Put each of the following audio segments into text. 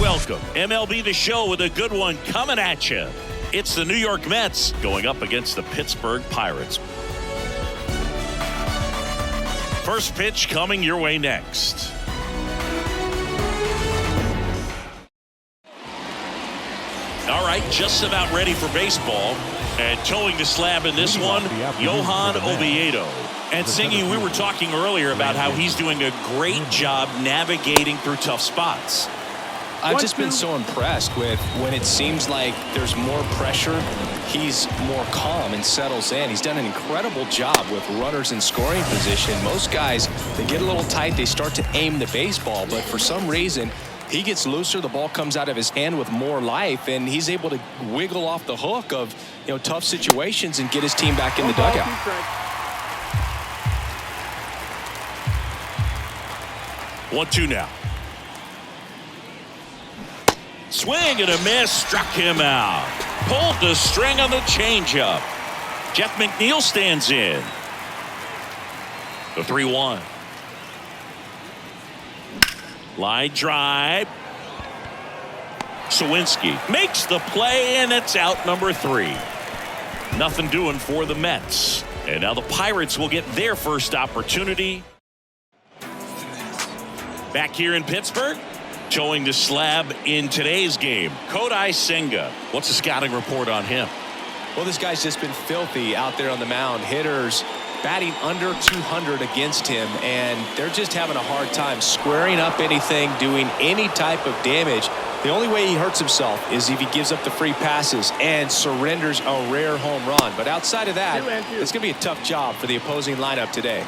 Welcome, MLB The Show with a good one coming at you. It's the New York Mets going up against the Pittsburgh Pirates. First pitch coming your way next. All right, just about ready for baseball. And towing the slab in this one, Johan Oviedo. And Singy, we were talking earlier about how he's doing a great job navigating through tough spots. I've just been so impressed with when it seems like there's more pressure, he's more calm and settles in. He's done an incredible job with runners in scoring position. Most guys, they get a little tight, they start to aim the baseball, but for some reason, he gets looser, the ball comes out of his hand with more life, and he's able to wiggle off the hook of, tough situations and get his team back in the dugout. 1-2 now. Swing and a miss, struck him out. Pulled the string on the changeup. Jeff McNeil stands in. The 3-1. Line drive. Sawinski makes the play, and it's out number 3. Nothing doing for the Mets. And now the Pirates will get their first opportunity. Back here in Pittsburgh, showing the slab in today's game, Kodai Senga. What's the scouting report on him? Well, this guy's just been filthy out there on the mound. Hitters batting under 200 against him, and they're just having a hard time squaring up anything, doing any type of damage. The only way he hurts himself is if he gives up the free passes and surrenders a rare home run. But outside of that, it's going to be a tough job for the opposing lineup today.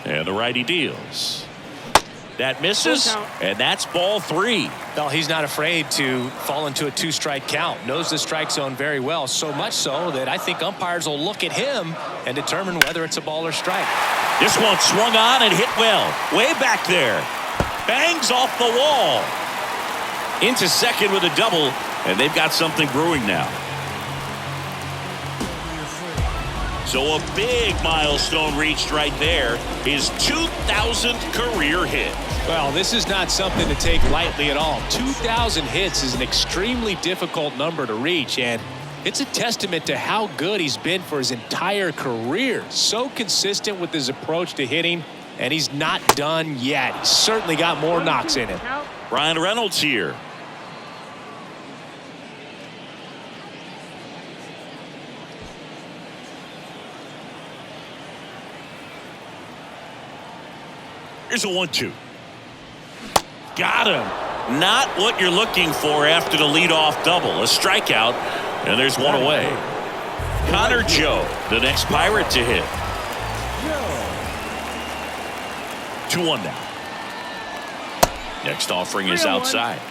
And the righty deals. That misses, and that's ball 3. Well, he's not afraid to fall into a 2-strike count. Knows the strike zone very well, so much so that I think umpires will look at him and determine whether it's a ball or strike. This one swung on and hit well. Way back there. Bangs off the wall. Into second with a double, and they've got something brewing now. So a big milestone reached right there. His 2,000th career hit. Well, this is not something to take lightly at all. 2,000 hits is an extremely difficult number to reach, and it's a testament to how good he's been for his entire career. So consistent with his approach to hitting, and he's not done yet. He's certainly got more knocks in him. Ryan Reynolds here. Here's a 1-2. Got him. Not what you're looking for after the leadoff double. A strikeout, and there's one away. Connor Joe, the next Pirate to hit. 2-1 now. Next offering is outside.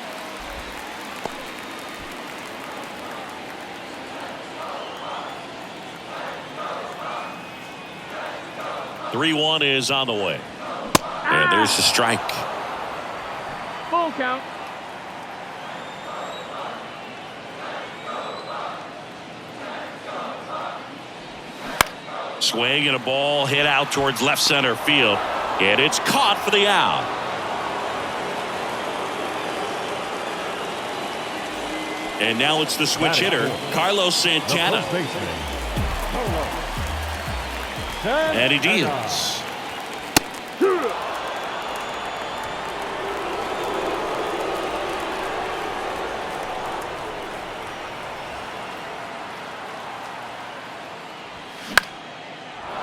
The 3-1 is on the way. And there's the strike. Full count. Swing and a ball hit out towards left center field. And it's caught for the out. And now it's the switch hitter, Carlos Santana. And he deals.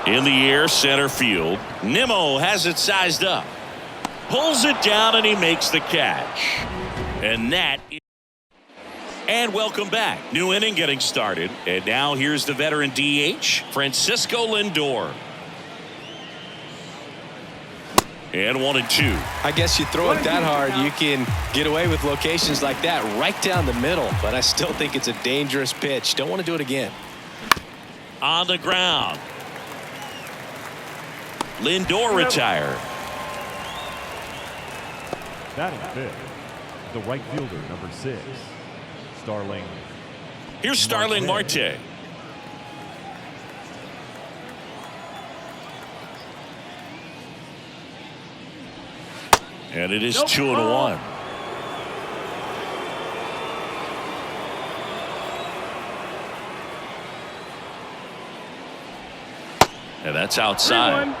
In the air, center field. Nimmo has it sized up. Pulls it down, and he makes the catch. And welcome back. New inning getting started. And now here's the veteran DH, Francisco Lindor. And 1-2. I guess you throw it that hard, you can get away with locations like that right down the middle. But I still think it's a dangerous pitch. Don't want to do it again. On the ground. Lindor retired. That is big. the right fielder, number 6, Starling. Here's Starling Marte. And it is 2-1. And that's outside.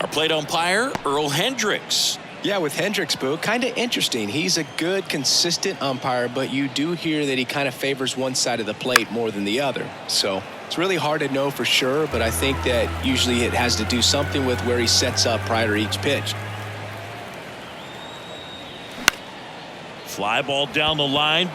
Our plate umpire, Earl Hendricks. Yeah, with Hendricks, Boo, kind of interesting. He's a good, consistent umpire, but you do hear that he kind of favors one side of the plate more than the other. So it's really hard to know for sure, but I think that usually it has to do something with where he sets up prior to each pitch. Fly ball down the line.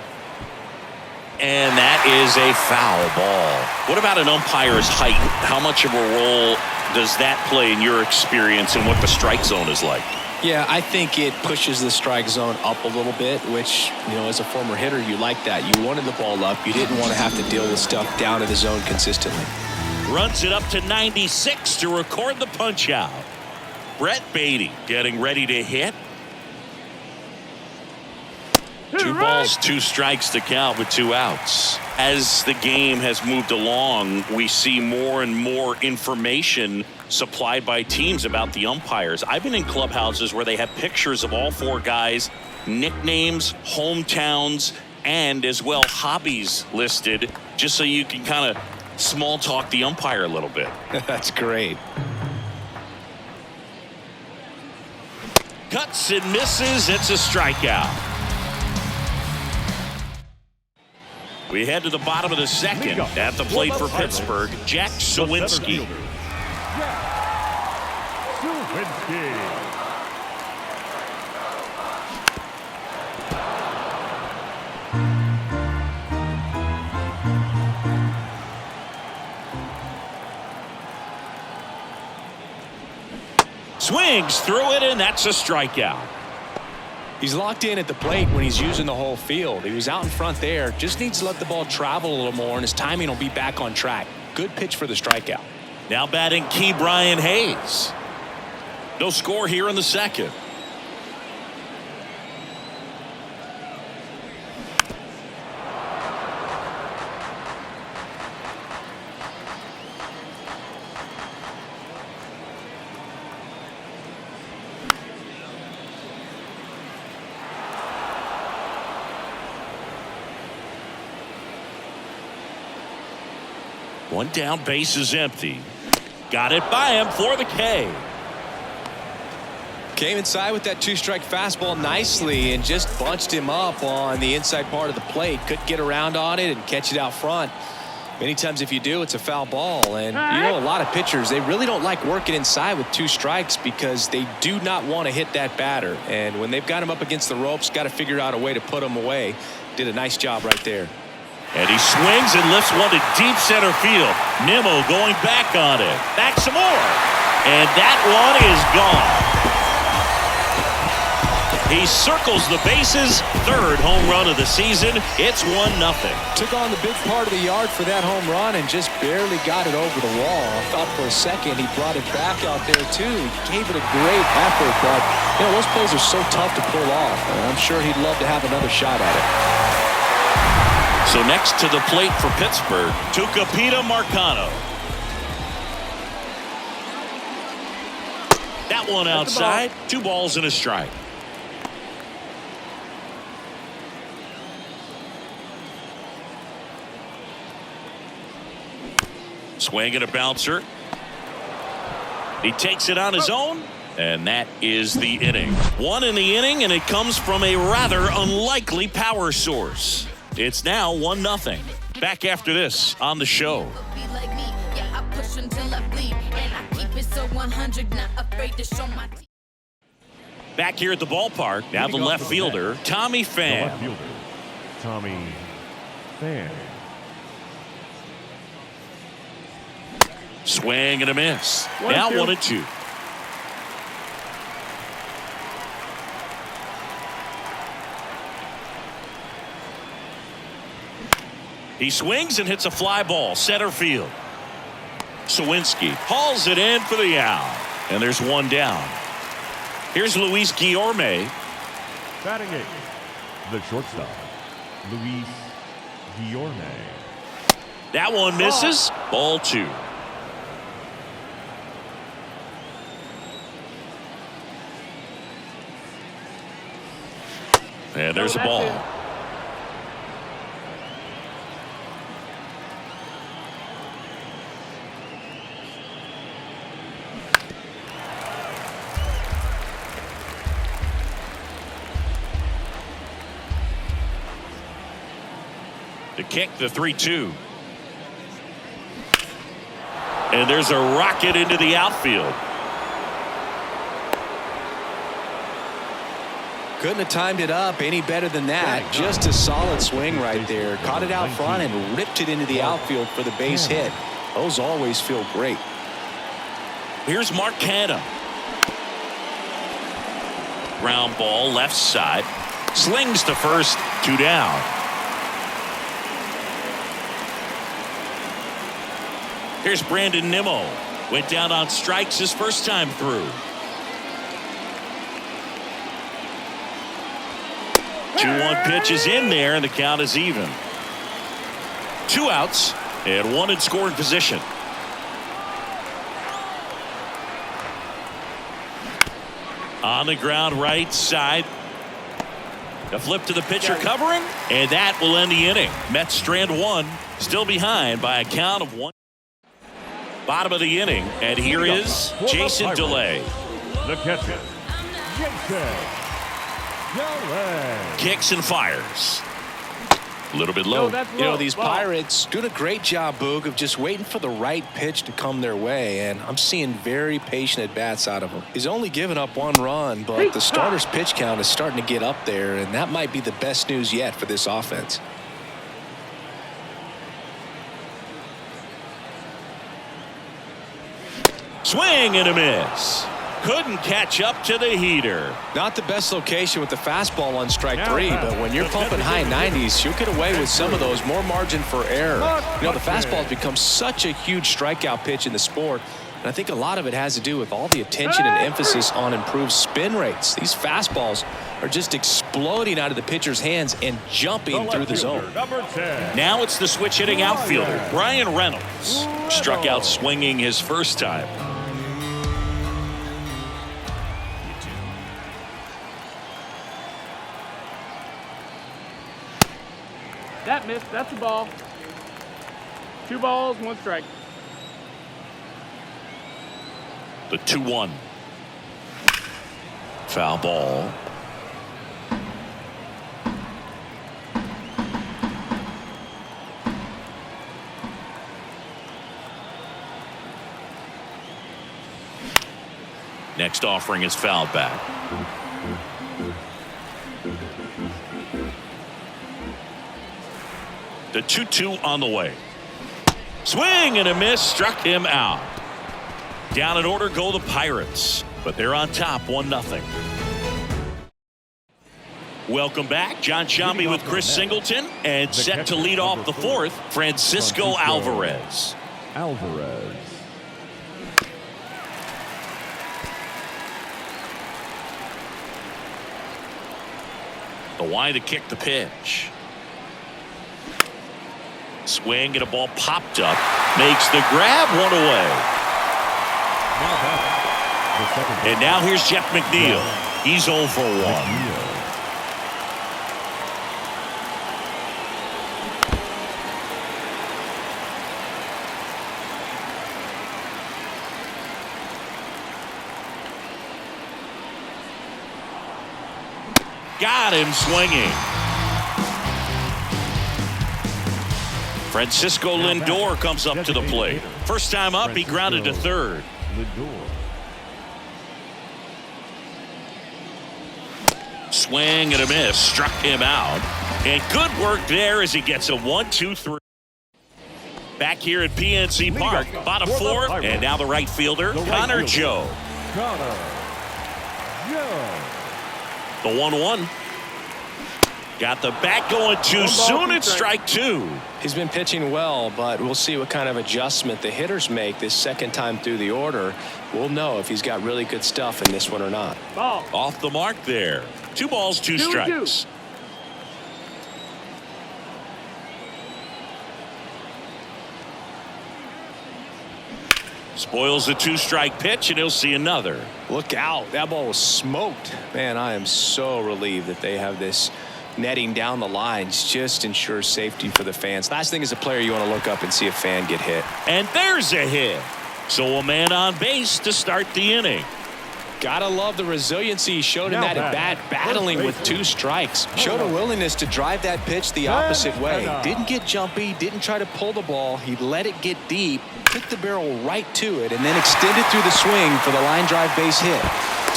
And that is a foul ball. What about an umpire's height? How much of a role does that play in your experience and what the strike zone is like? Yeah, I think it pushes the strike zone up a little bit, which, you know, as a former hitter, you like that. You wanted the ball up. You didn't want to have to deal with stuff down to the zone consistently. Runs it up to 96 to record the punch out. Brett Beatty getting ready to hit. 2 balls, 2 strikes to count with 2 outs. As the game has moved along, we see more and more information supplied by teams about the umpires. I've been in clubhouses where they have pictures of all 4 guys, nicknames, hometowns, and as well hobbies listed, just so you can kind of small talk the umpire a little bit. That's great. Cuts and misses. It's a strikeout. We head to the bottom of the second. At the plate for Pittsburgh, Jack Suwinski. Swings through it, and that's a strikeout. He's locked in at the plate when he's using the whole field. He was out in front there. Just needs to let the ball travel a little more, and his timing will be back on track. Good pitch for the strikeout. Now batting Key Brian Hayes. No score here in the second. One down, base is empty. Got it by him for the K. Came inside with that 2-strike fastball nicely and just bunched him up on the inside part of the plate. Couldn't get around on it and catch it out front. Many times if you do, it's a foul ball. And you know, a lot of pitchers, they really don't like working inside with 2 strikes because they do not want to hit that batter. And when they've got him up against the ropes, got to figure out a way to put him away. Did a nice job right there. And he swings and lifts one to deep center field. Nimmo going back on it. Back some more. And that one is gone. He circles the bases. 3rd home run of the season. It's 1-0. Took on the big part of the yard for that home run and just barely got it over the wall. I thought for a second he brought it back out there too. He gave it a great effort, but you know, those plays are so tough to pull off. And I'm sure he'd love to have another shot at it. So next to the plate for Pittsburgh, Tucupita Marcano. That one outside. 2 balls and a strike. Swing and a bouncer. He takes it on his own, and that is the inning. 1 in the inning, and it comes from a rather unlikely power source. It's now 1-0. Back after this on the show. Back here at the ballpark, now the left fielder, Tommy Pham. Tommy Pham. Swing and a miss. Now 1-2. He swings and hits a fly ball, center field. Suwinski hauls it in for the out. And there's 1 down. Here's Luis Guillorme. Batting 8, The shortstop, Luis Guillorme. That one misses. Ball 2. And there's a ball. To kick, the 3-2. And there's a rocket into the outfield. Couldn't have timed it up any better than that. Just a solid swing right there. Caught it out front and ripped it into the outfield for the base hit. Those always feel great. Here's Mark Canha. Ground ball left side. Slings to first. 2 down. Here's Brandon Nimmo. Went down on strikes his first time through. 2-1 pitch is in there, and the count is even. 2 outs and 1 in scoring position. On the ground right side. The flip to the pitcher covering, and that will end the inning. Mets strand 1, still behind by a count of 1. Bottom of the inning, and here is Jason DeLay. The catcher, Jason DeLay. Kicks and fires. A little bit low. You know, these Pirates doing a great job, Boog, of just waiting for the right pitch to come their way, and I'm seeing very patient at-bats out of him. He's only given up 1 run, but the starter's pitch count is starting to get up there, and that might be the best news yet for this offense. Swing and a miss. Couldn't catch up to the heater. Not the best location with the fastball on strike 3, but when you're pumping high 90s, you'll get away with some of those. More margin for error. You know, the fastball has become such a huge strikeout pitch in the sport, and I think a lot of it has to do with all the attention and emphasis on improved spin rates. These fastballs are just exploding out of the pitcher's hands and jumping through the zone. Now it's the switch hitting outfielder, Brian Reynolds. Struck out swinging his first time. That missed. That's a ball. 2 balls, 1 strike. The 2-1. Foul ball. Next offering is fouled back. The 2-2 on the way. Swing and a miss, struck him out. Down in order go the Pirates, but they're on top 1-0. Welcome back. John Shambi with Chris Singleton, and set to lead off the 4th, Francisco Alvarez. The wide to kick the pitch. Swing and a ball popped up. Makes the grab, 1 away. And now here's Jeff McNeil. He's 0 for 1. Got him swinging. Francisco Lindor comes up to the plate. First time up, he grounded to third. Swing and a miss, struck him out. And good work there as he gets a 1-2-3. Back here at PNC Park, bottom 4, and now the right fielder, Connor Joe. The 1-1. Got the bat going too soon. It's strike 2. He's been pitching well, but we'll see what kind of adjustment the hitters make this second time through the order. We'll know if he's got really good stuff in this one or not. Ball. Off the mark there. 2 balls, 2 strikes. Spoils the 2-strike pitch, and he'll see another. Look out. That ball was smoked. Man, I am so relieved that they have this netting down the lines. Just ensures safety for the fans. Last thing as a player, you want to look up and see a fan get hit. And there's a hit. So a man on base to start the inning. Gotta love the resiliency he showed in that at bat, battling with 2 strikes. Showed a willingness to drive that pitch the opposite way. Didn't get jumpy, didn't try to pull the ball. He let it get deep, took the barrel right to it, and then extended through the swing for the line drive base hit.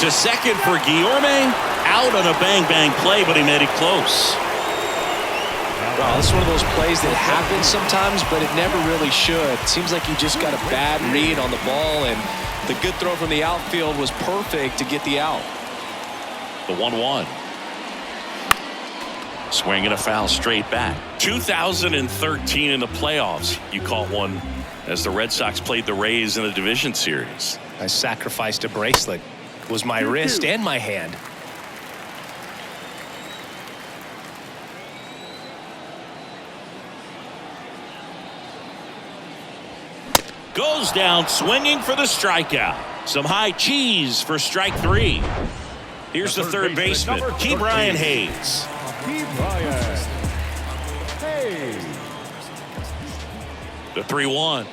To second for Guillorme. Out on a bang-bang play, but he made it close. Well, this is one of those plays that happens sometimes, but it never really should. It seems like he just got a bad read on the ball, and the good throw from the outfield was perfect to get the out. The 1-1. Swing and a foul straight back. 2013 in the playoffs. You caught one as the Red Sox played the Rays in the division series. I sacrificed a bracelet. It was my wrist and my hand. Goes down swinging for the strikeout. Some high cheese for strike 3. Here's the third baseman, Key Brian Hayes. The 3-1.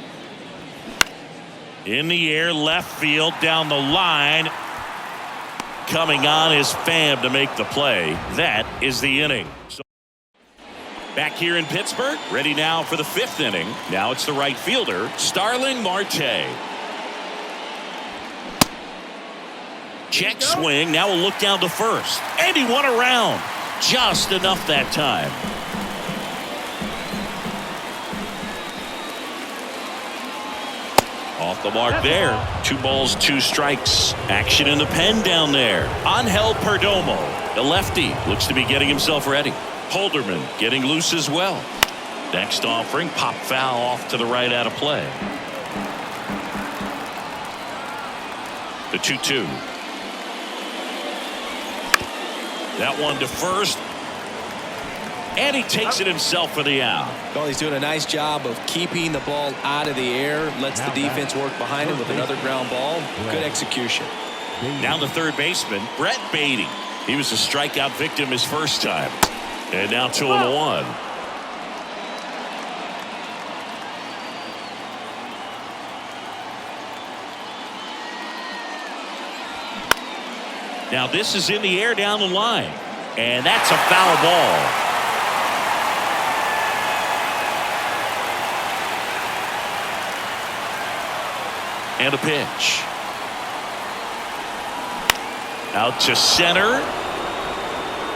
In the air, left field, down the line. Coming on is Pham to make the play. That is the inning. Back here in Pittsburgh, ready now for the 5th inning. Now it's the right fielder, Starling Marte. Check swing. Now we'll look down to first. And he won around. Just enough that time. Off the mark there. 2 balls, 2 strikes. Action in the pen down there. Angel Perdomo, the lefty, looks to be getting himself ready. Holderman getting loose as well. Next offering, pop foul off to the right out of play. The 2-2. That one to first. And he takes it himself for the out. Well, he's doing a nice job of keeping the ball out of the air. Lets the defense work behind him with another ground ball. Good execution. Now the third baseman, Brett Beatty. He was a strikeout victim his first time. And now 2-1. Now this is in the air down the line. And that's a foul ball. And a pitch. Out to center.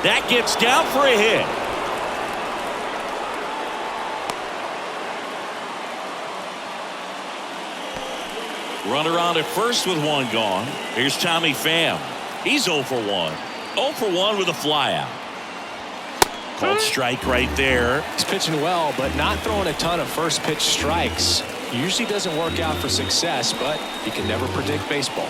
That gets down for a hit. Runner on at first with 1 gone. Here's Tommy Pham. He's 0 for 1. 0 for 1 with a flyout. Called strike right there. He's pitching well, but not throwing a ton of first pitch strikes. Usually doesn't work out for success, but you can never predict baseball.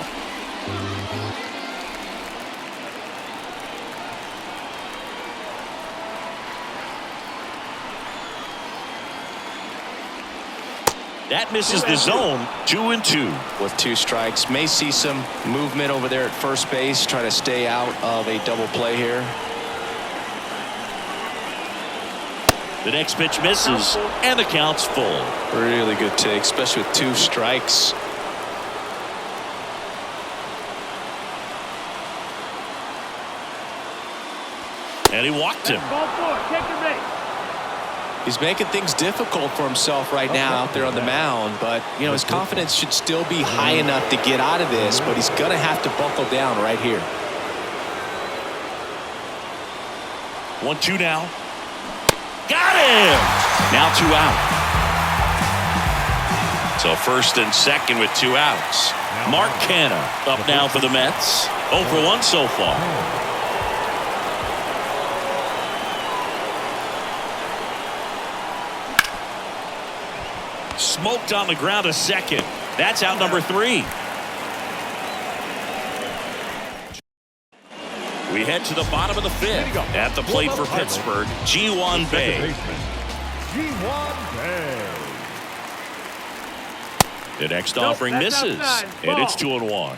That misses the zone. 2-2. With 2 strikes, may see some movement over there at first base, trying to stay out of a double play here. The next pitch misses, and the count's full. Really good take, especially with 2 strikes. And he walked him. Ball 4, take the base. He's making things difficult for himself right now out there on the mound, but you know his confidence should still be high enough to get out of this, but he's gonna have to buckle down right here. 1-2 now. Got him! Now 2 out. So first and second with 2 outs. Mark Canha up now for the Mets. 0 for 1 so far. Smoked on the ground a second. That's out number 3. We head to the bottom of the 5th. At the plate for Pittsburgh, Ji-hwan Bae. The next Nope, offering that's misses, outside. and Ball. it's 2-1.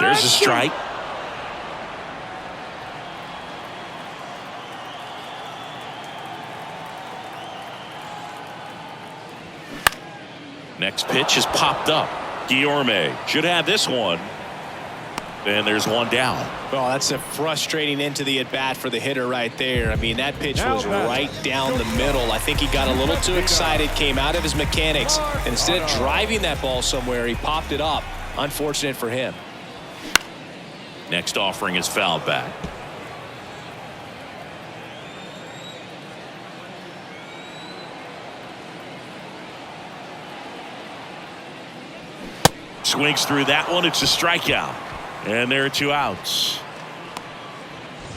There's a strike. Next pitch is popped up. Guillorme should have this one. And there's one down. Well, that's a frustrating end to the at-bat for the hitter right there. I mean, that pitch was right down the middle. I think he got a little too excited, came out of his mechanics, and instead of driving that ball somewhere, he popped it up. Unfortunate for him. Next offering is fouled back. Swings through that one. It's a strikeout. And there are 2 outs.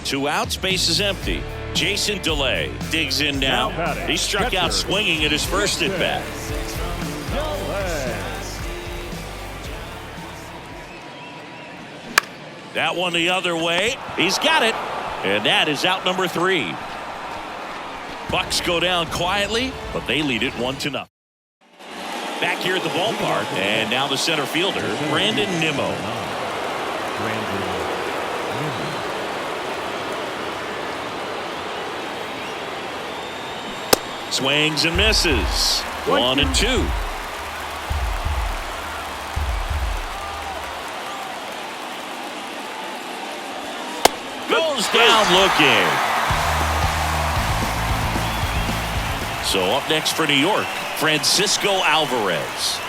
2 outs, base is empty. Jason DeLay digs in now. He struck out swinging at his first at bat. That one the other way. He's got it. And that is out number 3. Bucks go down quietly, but they lead it 1-0. Back here at the ballpark, and now the center fielder, Brandon Nimmo. Swings and misses. 1-2. Goes down looking. So up next for New York, Francisco Alvarez.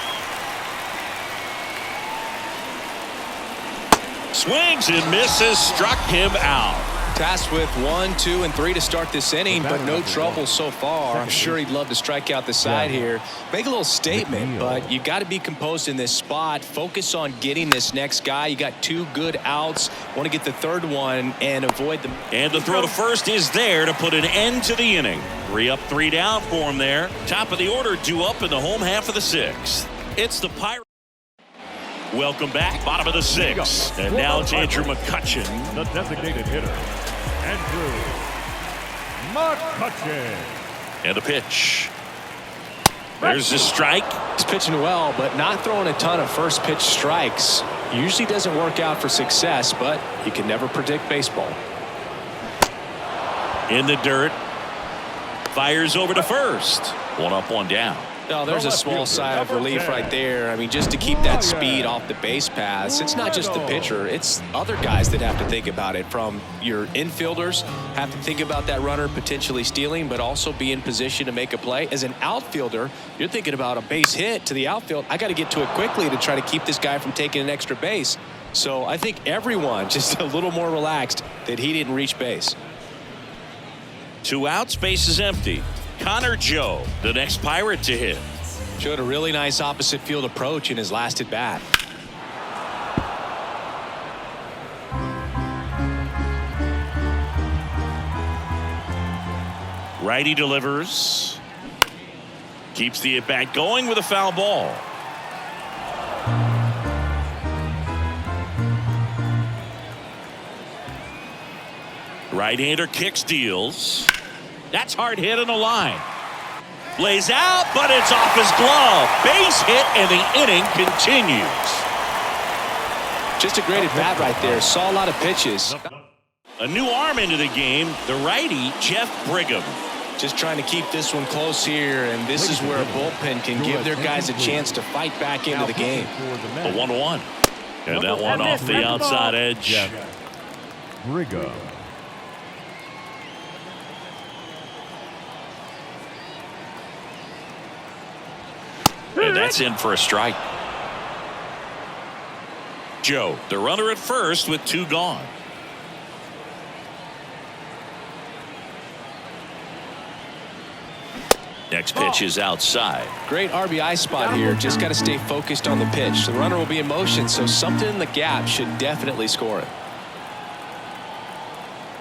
Swings and misses, struck him out. Tasked with 1, 2, and 3 to start this inning, but no trouble so far. I'm sure he'd love to strike out the side here. Make a little statement, but you got to be composed in this spot. Focus on getting this next guy. You got 2 good outs. Want to get the 3rd one and avoid them. And the throw to first is there to put an end to the inning. 3 up, 3 down for him there. Top of the order due up in the home half of the 6th. It's the Pirates. Welcome back, bottom of the 6th. And now it's Andrew McCutchen. The designated hitter, Andrew McCutchen. And the pitch. There's the strike. He's pitching well, but not throwing a ton of first pitch strikes. Usually doesn't work out for success, but you can never predict baseball. In the dirt. Fires over to first. 1 up, 1 down. No, there's a small sigh of relief right there. I mean, just to keep that speed off the base paths. It's not just the pitcher. It's other guys that have to think about it. From your infielders have to think about that runner potentially stealing, but also be in position to make a play. As an outfielder, you're thinking about a base hit to the outfield. I got to get to it quickly to try to keep this guy from taking an extra base. So I think everyone just a little more relaxed that he didn't reach base. 2 outs, base is empty. Connor Joe, the next Pirate to hit. Showed a really nice opposite field approach in his last at bat. Righty delivers. Keeps the at bat going with a foul ball. Right-hander kicks, deals. That's hard hit on the line. Lays out, but it's off his glove. Base hit, and the inning continues. Just a great at bat right there. Saw a lot of pitches. A new arm into the game, the righty, Jeff Brigham. Just trying to keep this one close here, and this is where a bullpen can give their guys a chance to fight back into the game. A 1-1. And that one off the outside edge. Brigham. And that's in for a strike. Joe, the runner at first with 2 gone. Next pitch is outside. Great RBI spot here. Just got to stay focused on the pitch. The runner will be in motion, so something in the gap should definitely score it.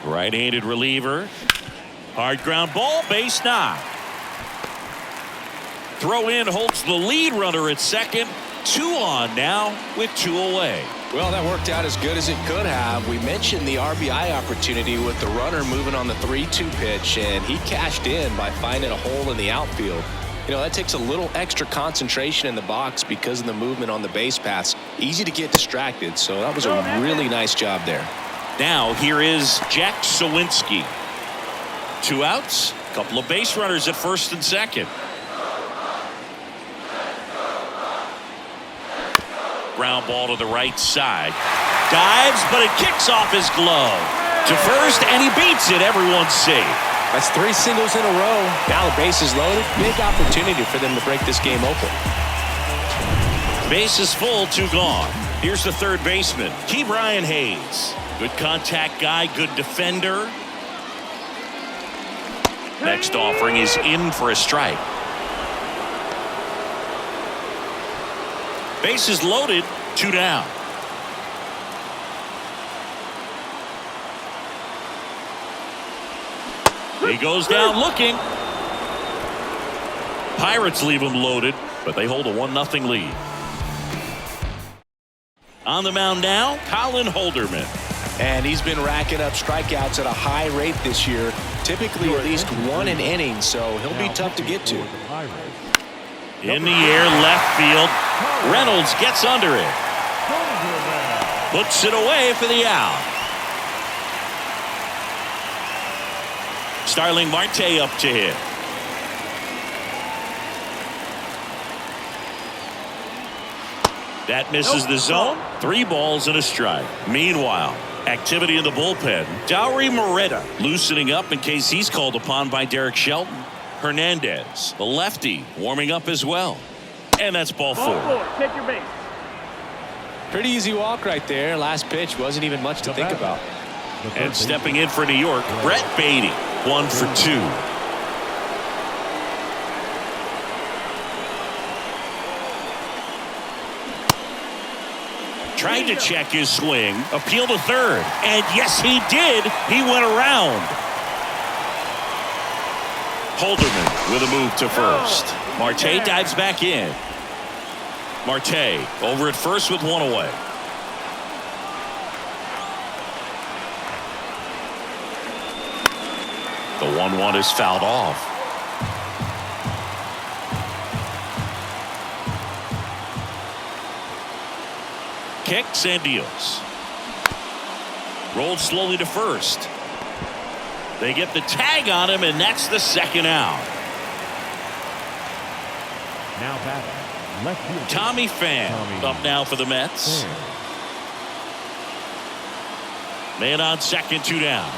Right-handed reliever. Hard ground ball, base knock. Throw in holds the lead runner at second. 2 on now with 2 away. Well, that worked out as good as it could have. We mentioned the RBI opportunity with the runner moving on the 3-2 pitch, and he cashed in by finding a hole in the outfield. You know, that takes a little extra concentration in the box because of the movement on the base paths. Easy to get distracted, so that was a really nice job there. Now here is Jack Sawinski. 2 outs, a couple of base runners at first and second. Ground ball to the right side. Dives, but it kicks off his glove. To first, and he beats it. Everyone's safe. That's 3 singles in a row. Now the base is loaded. Big opportunity for them to break this game open. Base is full, 2 gone. Here's the third baseman, Ke'Bryan Hayes. Good contact guy, good defender. Next offering is in for a strike. Base is loaded, 2 down. He goes down looking. Pirates leave him loaded, but they hold a 1-0 lead. On the mound now, Colin Holderman. And he's been racking up strikeouts at a high rate this year, typically at least 1 an inning, so he'll be tough to get to. In the air, left field. Reynolds gets under it. Puts it away for the out. Starling Marte up to hit. That misses the zone. 3 balls and a strike. Meanwhile, activity in the bullpen. Dowry Moreta loosening up in case he's called upon by Derek Shelton. Hernandez, the lefty, warming up as well. And that's ball 4. Take your base. Pretty easy walk right there. Last pitch wasn't even much to think about. And stepping in for New York, Brett Beatty, 1 for 2. Tried to check his swing, appeal to third, and yes, he did. He went around. Holderman with a move to first. Marte dives back in. Marte over at first with 1 away. The 1-1 is fouled off. Kicks and deals. Rolled slowly to first. They get the tag on him, and that's the 2nd out. Now batting, left field. Tommy Pham up now for the Mets. Man on second, 2 down.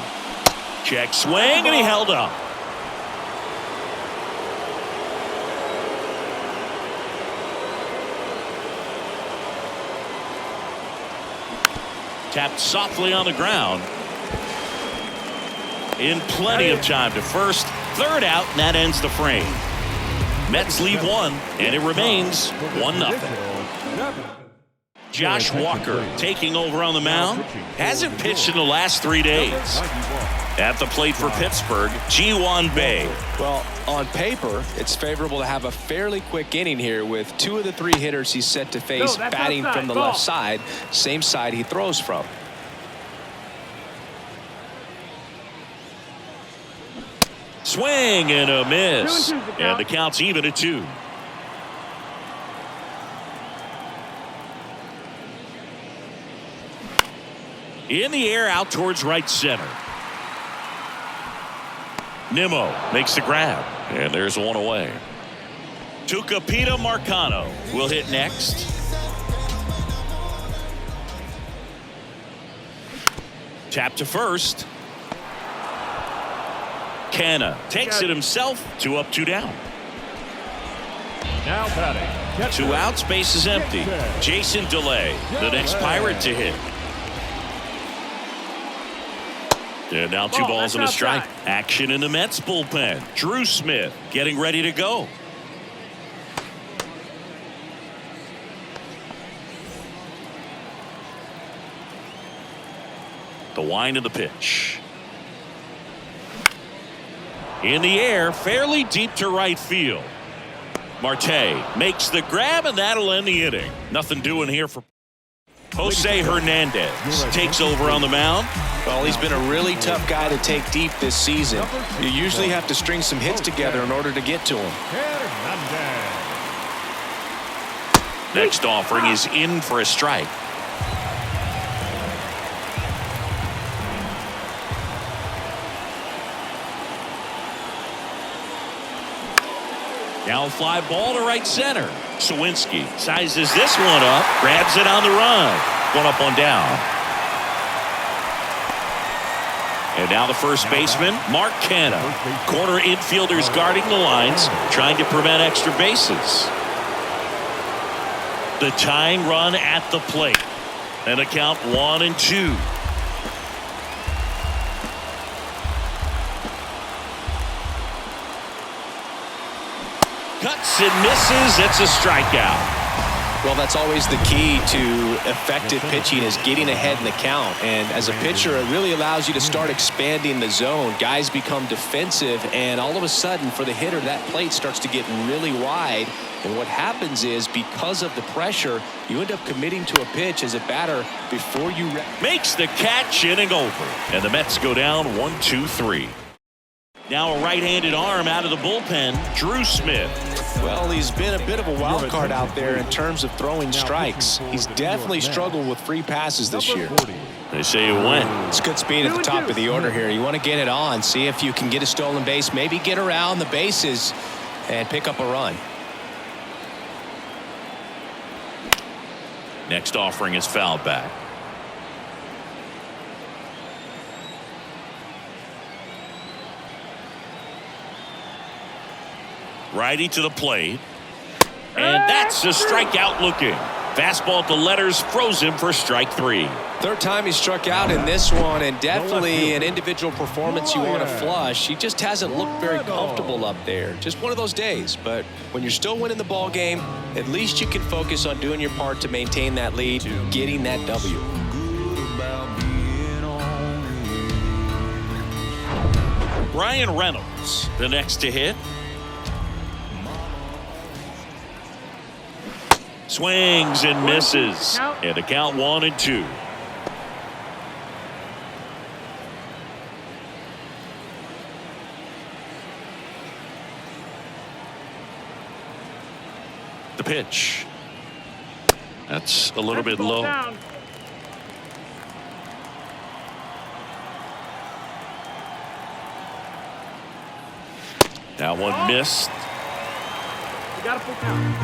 Check swing, and he held up. Tapped softly on the ground. In plenty of time to first. 3rd out, and that ends the frame. Mets leave 1, and it remains 1-0. Josh Walker taking over on the mound. Hasn't pitched in the last 3 days. At the plate for Pittsburgh, Ji-Hwan Bae. Well, on paper, it's favorable to have a fairly quick inning here with 2 of the 3 hitters he's set to face batting from the left side, same side he throws from. Swing and a miss. And the count's even at 2. In the air out towards right center. Nimmo makes the grab, and there's 1 away. Tucupita Marcano will hit next. Tap to first. Canna takes it himself. 2 up, 2 down. Now batting. 2 outs, base is empty. Jason DeLay, the next Pirate to hit. And now 2 balls and a strike. Action in the Mets bullpen. Drew Smith getting ready to go. The wind of the pitch. In the air, fairly deep to right field. Marte makes the grab, and that'll end the inning. Nothing doing here for Jose Hernandez takes over on the mound. Well, he's been a really tough guy to take deep this season. You usually have to string some hits together in order to get to him. Next offering is in for a strike. Now a fly ball to right center. Sawinski sizes this one up, grabs it on the run. One up, one down. And now the first baseman, Mark Canha. Corner infielders guarding the lines, trying to prevent extra bases. The tying run at the plate. And a count 1-2. Cuts and misses. It's a strikeout. Well, that's always the key to effective pitching, is getting ahead in the count. And as a pitcher, it really allows you to start expanding the zone. Guys become defensive, and all of a sudden, for the hitter, that plate starts to get really wide. And what happens is, because of the pressure, you end up committing to a pitch as a batter before you makes the catch, inning over. And the Mets go down 1-2-3. Now a right-handed arm out of the bullpen, Drew Smith. Well, he's been a bit of a wild card out there in terms of throwing strikes. He's definitely struggled with free passes this year. They say it went. It's good speed at the top of the order here. You want to get it on, see if you can get a stolen base, maybe get around the bases and pick up a run. Next offering is fouled back. Righty to the plate. And that's a strikeout looking. Fastball at the letters froze him for strike 3. Third time he struck out in this one, and definitely an individual performance you want to flush. He just hasn't looked very comfortable up there. Just one of those days. But when you're still winning the ball game, at least you can focus on doing your part to maintain that lead, getting that W. Brian Reynolds, the next to hit. Swings and misses. And a count 1-2. The pitch. That's a little bit low. Now one missed. You got a full count.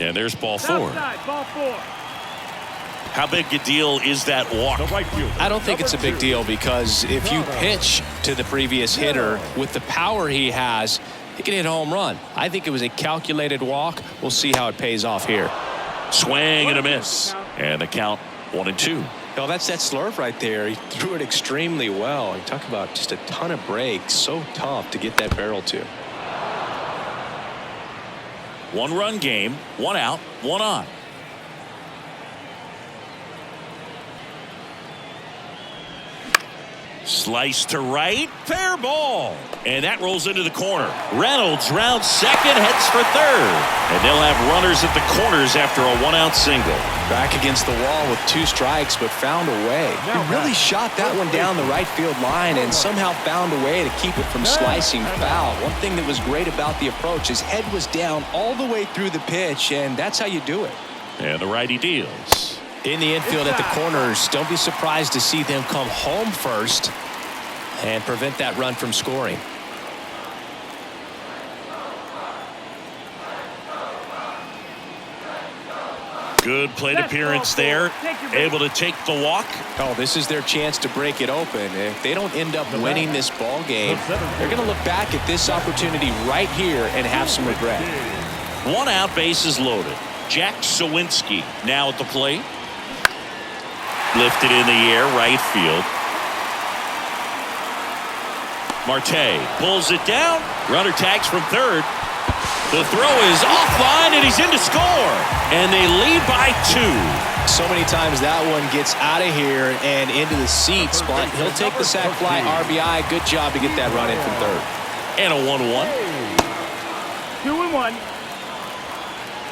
And there's ball 4. Outside, ball 4. How big a deal is that walk? I don't think it's a big deal, because if you pitch to the previous hitter with the power he has, he can hit a home run. I think it was a calculated walk. We'll see how it pays off here. Swing and a miss. And the count 1-2. No, that's that slurve right there. He threw it extremely well. You talk about just a ton of breaks. So tough to get that barrel to. 1-run game, 1 out, 1 on. Slice to right, fair ball. And that rolls into the corner. Reynolds rounds second, heads for third. And they'll have runners at the corners after a 1-out single. Back against the wall with 2 strikes, but found a way. He really shot that one down the right field line and somehow found a way to keep it from slicing foul. One thing that was great about the approach, his head was down all the way through the pitch, and that's how you do it. And the righty deals. In the infield at the corners, don't be surprised to see them come home first and prevent that run from scoring. Good plate appearance there. Able to take the walk. Oh, this is their chance to break it open. If they don't end up winning this ball game, they're going to look back at this opportunity right here and have some regret. 1 out, bases loaded. Jack Sawinski now at the plate. Lifted in the air, right field. Marte pulls it down. Runner tags from third. The throw is offline, and he's in to score. And they lead by 2. So many times that one gets out of here and into the seats, but he'll take the sac fly RBI. Good job to get that run in from third. And a 1-1. 2-1.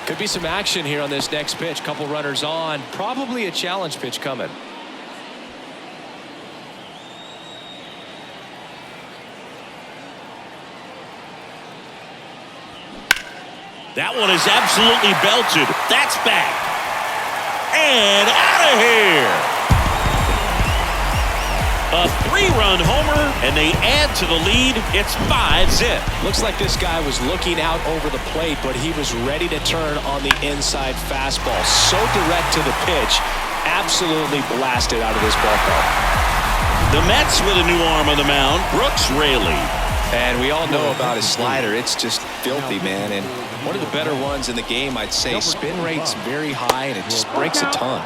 Could be some action here on this next pitch. Couple runners on. Probably a challenge pitch coming. That one is absolutely belted. That's back. And out of here. A 3-run homer, and they add to the lead. It's 5-zip. Looks like this guy was looking out over the plate, but he was ready to turn on the inside fastball. So direct to the pitch. Absolutely blasted out of this ballpark. The Mets with a new arm on the mound, Brooks Raley. And we all know about his slider. It's just filthy, man. And one of the better ones in the game, I'd say. Spin rate's very high, and it just breaks a ton.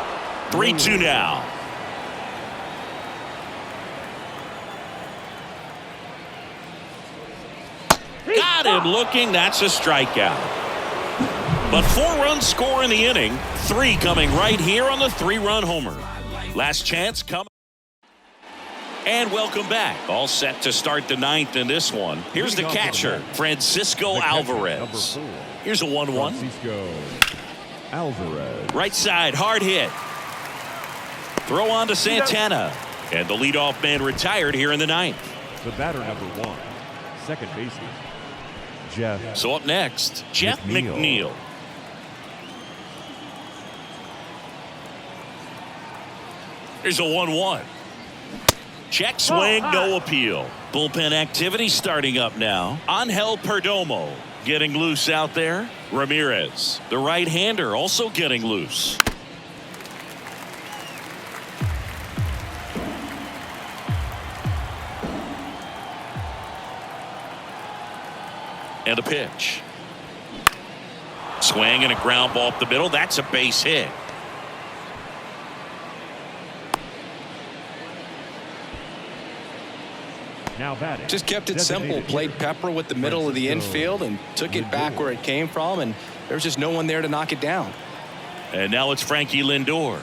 3-2 now. Got him looking. That's a strikeout. But 4 runs score in the inning. 3 coming right here on the 3-run homer. Last chance coming. And welcome back. All set to start the 9th in this one. Here's the catcher, Francisco Alvarez. Here's a 1-1. Francisco Alvarez. Right side, hard hit. Throw on to Santana. And the leadoff man retired here in the 9th. The batter number 1, second baseman, Jeff. So up next, Jeff McNeil. Here's a 1-1. Check swing, no appeal. Bullpen activity starting up now. Angel Perdomo getting loose out there. Ramirez, the right-hander, also getting loose. And a pitch. Swing and a ground ball up the middle. That's a base hit. Now batting. Just kept it simple. Played pepper with the middle of the infield and took it back where it came from, and there's just no one there to knock it down. And now it's Frankie Lindor.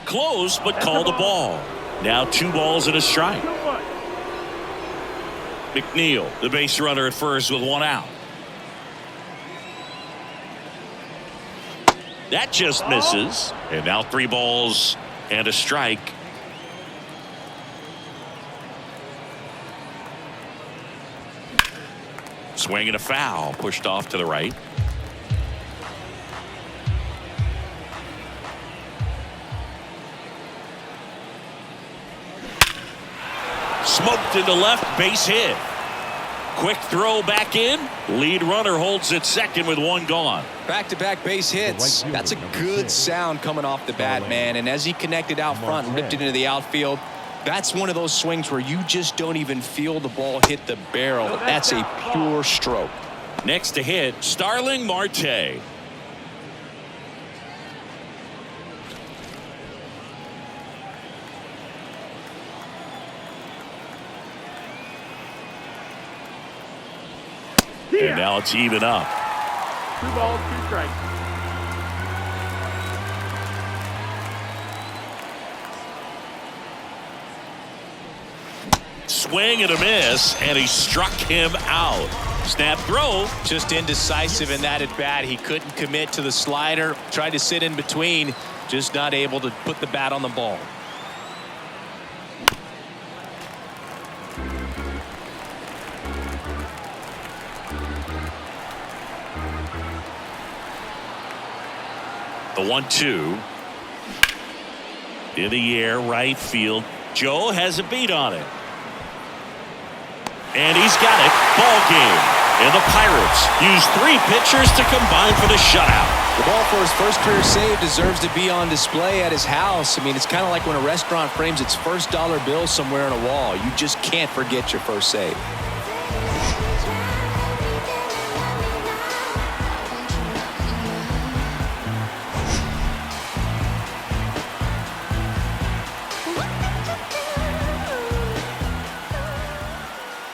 Close, but called a ball. Now 2 balls and a strike. McNeil, the base runner at first with 1 out. That just misses. And now 3 balls and a strike. Swing and a foul, pushed off to the right. Smoked into left, base hit. Quick throw back in. Lead runner holds at second with 1 gone. Back-to-back base hits. That's a good sound coming off the bat, man. And as he connected out front and ripped it into the outfield, that's one of those swings where you just don't even feel the ball hit the barrel. That's a pure stroke. Next to hit, Starling Marte. And now it's even up. 2 balls, 2 strikes. Swing and a miss, and he struck him out. Snap throw. Just indecisive in that at bat. He couldn't commit to the slider. Tried to sit in between. Just not able to put the bat on the ball. The 1-2. In the air, right field. Joe has a beat on it. And he's got it. Ball game. And the Pirates use 3 pitchers to combine for the shutout. The ball for his first career save deserves to be on display at his house. I mean, it's kind of like when a restaurant frames its first dollar bill somewhere on a wall. You just can't forget your first save.